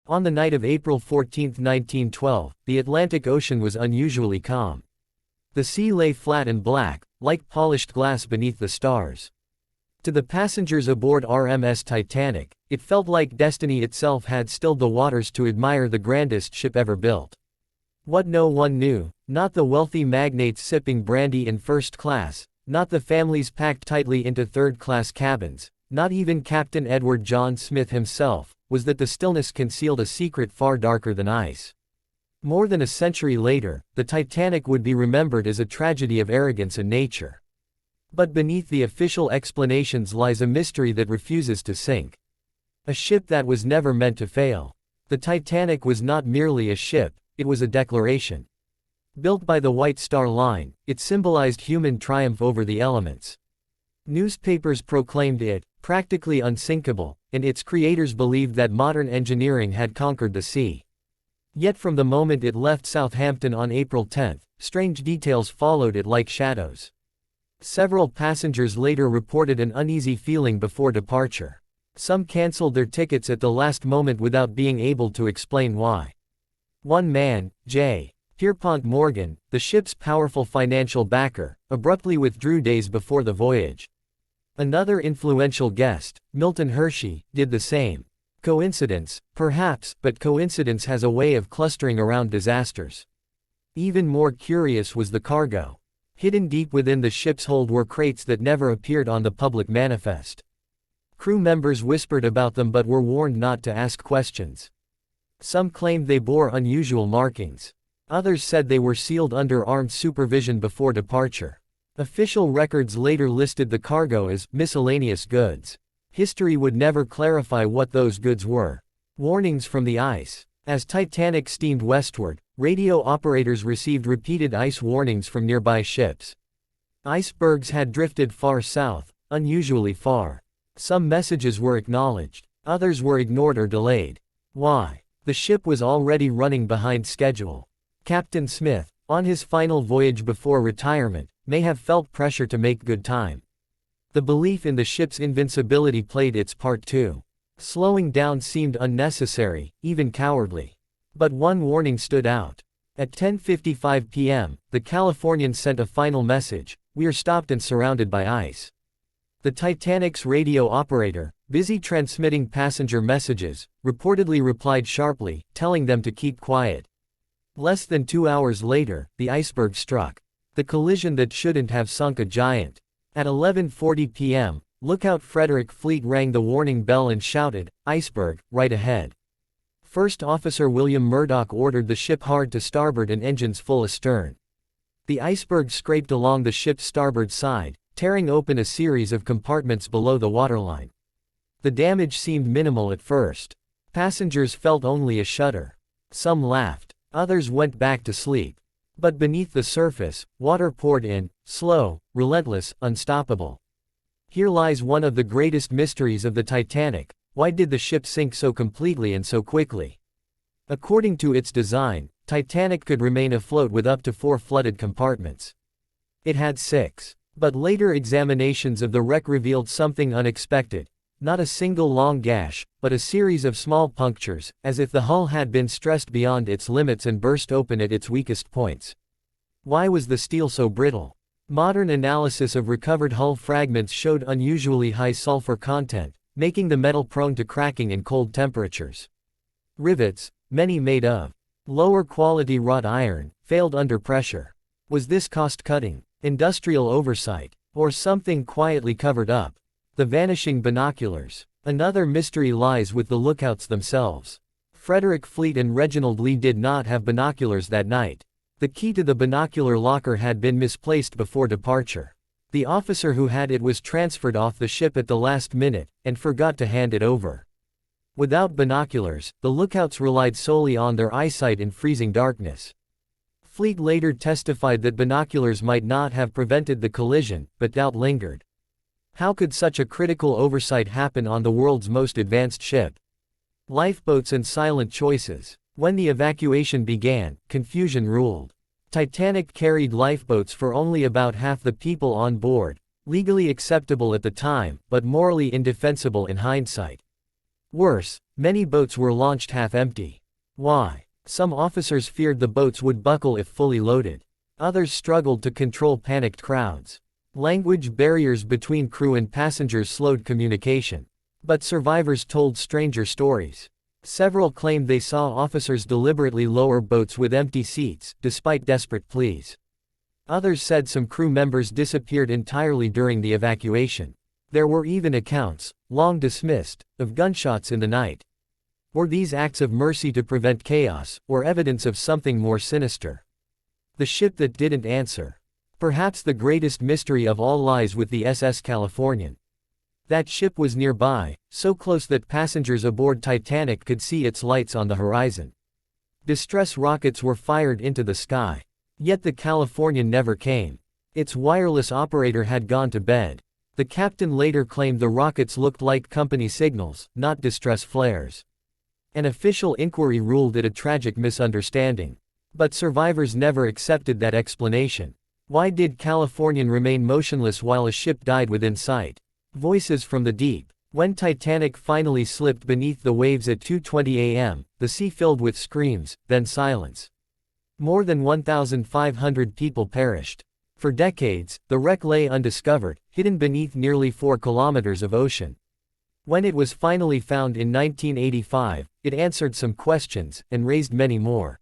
On the night of April 14, 1912, the Atlantic Ocean was unusually calm. The sea lay flat and black, like polished glass beneath the stars. To the passengers aboard RMS Titanic, it felt like destiny itself had stilled the waters to admire the grandest ship ever built. What no one knew, not the wealthy magnates sipping brandy in first class, not the families packed tightly into third-class cabins, not even Captain Edward John Smith himself, was that the stillness concealed a secret far darker than ice. More than a century later, the Titanic would be remembered as a tragedy of arrogance and nature. But beneath the official explanations lies a mystery that refuses to sink. A ship that was never meant to fail. The Titanic was not merely a ship, it was a declaration. Built by the White Star Line, it symbolized human triumph over the elements. Newspapers proclaimed it practically unsinkable, and its creators believed that modern engineering had conquered the sea. Yet from the moment it left Southampton on April 10, strange details followed it like shadows. Several passengers later reported an uneasy feeling before departure. Some canceled their tickets at the last moment without being able to explain why. One man, J. Pierpont Morgan, the ship's powerful financial backer, abruptly withdrew days before the voyage. Another influential guest, Milton Hershey, did the same. Coincidence, perhaps, but coincidence has a way of clustering around disasters. Even more curious was the cargo. Hidden deep within the ship's hold were crates that never appeared on the public manifest. Crew members whispered about them but were warned not to ask questions. Some claimed they bore unusual markings. Others said they were sealed under armed supervision before departure. Official records later listed the cargo as miscellaneous goods. History would never clarify what those goods were. Warnings from the ice. As Titanic steamed westward, radio operators received repeated ice warnings from nearby ships. Icebergs had drifted far south, unusually far. Some messages were acknowledged, others were ignored or delayed. Why? The ship was already running behind schedule. Captain Smith, on his final voyage before retirement, may have felt pressure to make good time. The belief in the ship's invincibility played its part too. Slowing down seemed unnecessary, even cowardly. But one warning stood out. At 10:55 p.m., the Californian sent a final message: "We are stopped and surrounded by ice." The Titanic's radio operator, busy transmitting passenger messages, reportedly replied sharply, telling them to keep quiet. Less than 2 hours later, the iceberg struck. The collision that shouldn't have sunk a giant. At 11:40 p.m., Lookout Frederick Fleet rang the warning bell and shouted, "Iceberg, right ahead." First Officer William Murdoch ordered the ship hard to starboard and engines full astern. The iceberg scraped along the ship's starboard side, tearing open a series of compartments below the waterline. The damage seemed minimal at first. Passengers felt only a shudder. Some laughed. Others went back to sleep. But beneath the surface, water poured in, slow, relentless, unstoppable. Here lies one of the greatest mysteries of the Titanic. Why did the ship sink so completely and so quickly? According to its design, Titanic could remain afloat with up to 4 flooded compartments. It had 6. But later examinations of the wreck revealed something unexpected. Not a single long gash, but a series of small punctures, as if the hull had been stressed beyond its limits and burst open at its weakest points. Why was the steel so brittle? Modern analysis of recovered hull fragments showed unusually high sulfur content, making the metal prone to cracking in cold temperatures. Rivets, many made of lower quality wrought iron, failed under pressure. Was this cost-cutting, industrial oversight, or something quietly covered up? The vanishing binoculars. Another mystery lies with the lookouts themselves. Frederick Fleet and Reginald Lee did not have binoculars that night. The key to the binocular locker had been misplaced before departure. The officer who had it was transferred off the ship at the last minute, and forgot to hand it over. Without binoculars, the lookouts relied solely on their eyesight in freezing darkness. Fleet later testified that binoculars might not have prevented the collision, but doubt lingered. How could such a critical oversight happen on the world's most advanced ship? Lifeboats and silent choices. When the evacuation began, confusion ruled. Titanic carried lifeboats for only about half the people on board, legally acceptable at the time, but morally indefensible in hindsight. Worse, many boats were launched half-empty. Why? Some officers feared the boats would buckle if fully loaded. Others struggled to control panicked crowds. Language barriers between crew and passengers slowed communication. But survivors told stranger stories. Several claimed they saw officers deliberately lower boats with empty seats, despite desperate pleas. Others said some crew members disappeared entirely during the evacuation. There were even accounts, long dismissed, of gunshots in the night. Were these acts of mercy to prevent chaos, or evidence of something more sinister? The ship that didn't answer. Perhaps the greatest mystery of all lies with the SS Californian. That ship was nearby, so close that passengers aboard Titanic could see its lights on the horizon. Distress rockets were fired into the sky. Yet the Californian never came. Its wireless operator had gone to bed. The captain later claimed the rockets looked like company signals, not distress flares. An official inquiry ruled it a tragic misunderstanding. But survivors never accepted that explanation. Why did Californian remain motionless while a ship died within sight? Voices from the deep. When Titanic finally slipped beneath the waves at 2:20 a.m., the sea filled with screams, then silence. More than 1,500 people perished. For decades, the wreck lay undiscovered, hidden beneath nearly 4 kilometers of ocean. When it was finally found in 1985, it answered some questions, and raised many more.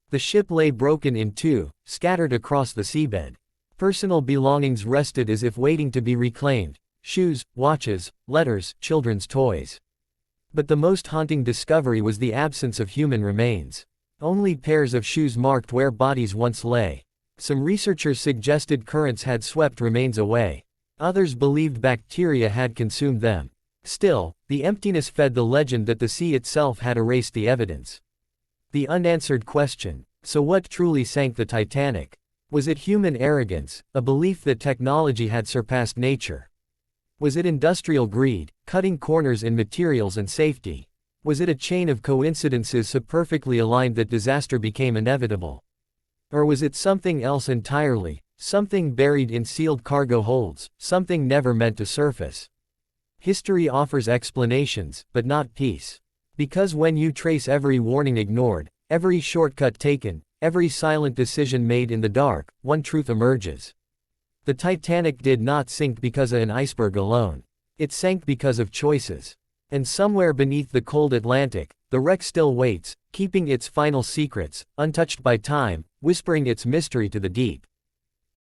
The ship lay broken in two, scattered across the seabed. Personal belongings rested as if waiting to be reclaimed: shoes, watches, letters, children's toys. But the most haunting discovery was the absence of human remains. Only pairs of shoes marked where bodies once lay. Some researchers suggested currents had swept remains away. Others believed bacteria had consumed them. Still, the emptiness fed the legend that the sea itself had erased the evidence. The unanswered question: so what truly sank the Titanic? Was it human arrogance, a belief that technology had surpassed nature? Was it industrial greed, cutting corners in materials and safety? Was it a chain of coincidences so perfectly aligned that disaster became inevitable? Or was it something else entirely, something buried in sealed cargo holds, something never meant to surface? History offers explanations, but not peace. Because when you trace every warning ignored, every shortcut taken, every silent decision made in the dark, one truth emerges. The Titanic did not sink because of an iceberg alone. It sank because of choices. And somewhere beneath the cold Atlantic, the wreck still waits, keeping its final secrets, untouched by time, whispering its mystery to the deep.